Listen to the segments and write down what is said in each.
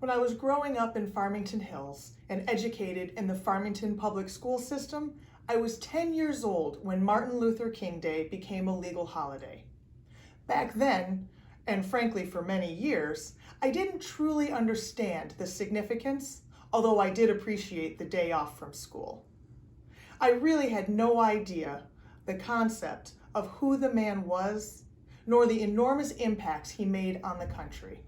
When I was growing up in Farmington Hills and educated in the Farmington public school system, I was 10 years old when Martin Luther King Day became a legal holiday. Back then, and frankly for many years, I didn't truly understand the significance, although I did appreciate the day off from school. I really had no idea the concept of who the man was, nor the enormous impacts he made on the country.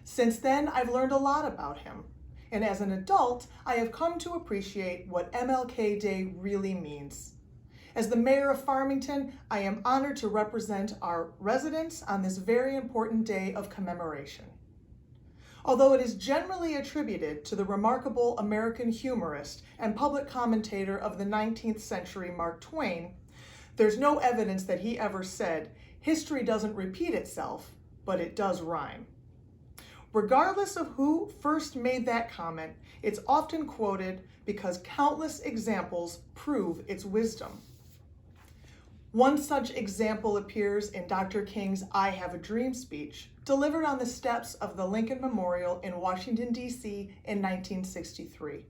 Since then, I've learned a lot about him, and as an adult, I have come to appreciate what MLK Day really means. As the mayor of Farmington, I am honored to represent our residents on this very important day of commemoration. Although it is generally attributed to the remarkable American humorist and public commentator of the 19th century, Mark Twain, there's no evidence that he ever said, "History doesn't repeat itself, but it does rhyme." Regardless of who first made that comment, it's often quoted because countless examples prove its wisdom. One such example appears in Dr. King's "I Have a Dream" speech, delivered on the steps of the Lincoln Memorial in Washington, D.C. in 1963.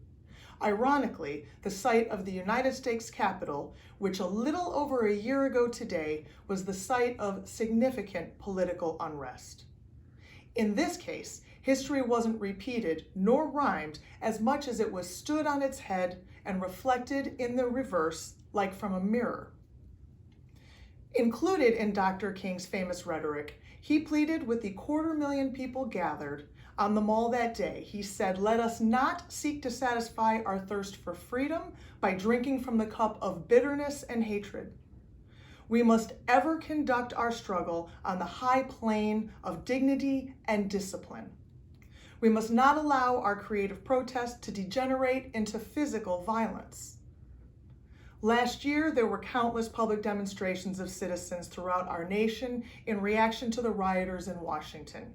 Ironically, the site of the United States Capitol, which a little over a year ago today was the site of significant political unrest. In this case, history wasn't repeated nor rhymed as much as it was stood on its head and reflected in the reverse like from a mirror. Included in Dr. King's famous rhetoric, he pleaded with the 250,000 people gathered on the Mall that day. He said, "Let us not seek to satisfy our thirst for freedom by drinking from the cup of bitterness and hatred. We must ever conduct our struggle on the high plane of dignity and discipline. We must not allow our creative protest to degenerate into physical violence." Last year, there were countless public demonstrations of citizens throughout our nation in reaction to the rioters in Washington.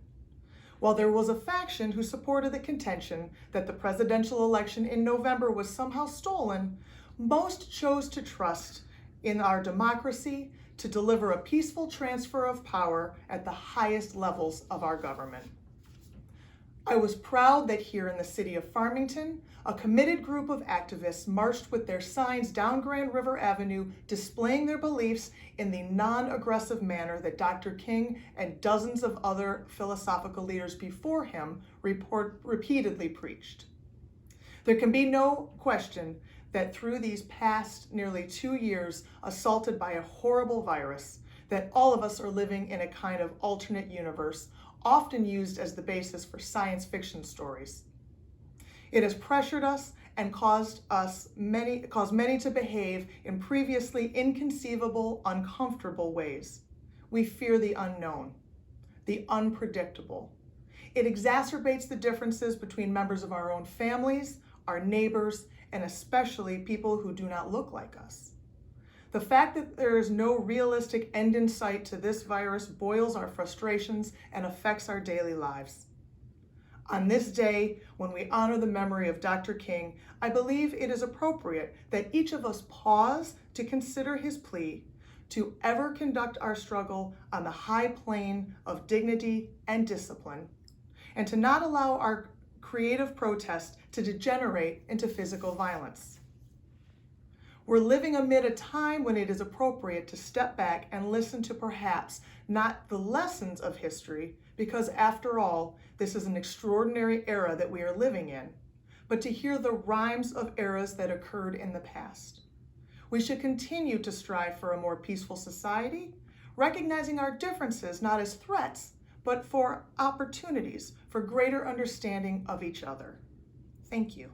While there was a faction who supported the contention that the presidential election in November was somehow stolen, most chose to trust in our democracy to deliver a peaceful transfer of power at the highest levels of our government. I was proud that here in the city of Farmington, a committed group of activists marched with their signs down Grand River Avenue, displaying their beliefs in the non-aggressive manner that Dr. King and dozens of other philosophical leaders before him repeatedly preached. There can be no question that through these past nearly 2 years assaulted by a horrible virus, that all of us are living in a kind of alternate universe, often used as the basis for science fiction stories. It has pressured us and caused many to behave in previously inconceivable, uncomfortable ways. We fear the unknown, the unpredictable. It exacerbates the differences between members of our own families, our neighbors, and especially people who do not look like us. The fact that there is no realistic end in sight to this virus boils our frustrations and affects our daily lives. On this day, when we honor the memory of Dr. King, I believe it is appropriate that each of us pause to consider his plea to ever conduct our struggle on the high plane of dignity and discipline, and to not allow our creative protest to degenerate into physical violence. We're living amid a time when it is appropriate to step back and listen to perhaps not the lessons of history, because after all, this is an extraordinary era that we are living in, but to hear the rhymes of eras that occurred in the past. We should continue to strive for a more peaceful society, recognizing our differences not as threats, but for opportunities for greater understanding of each other. Thank you.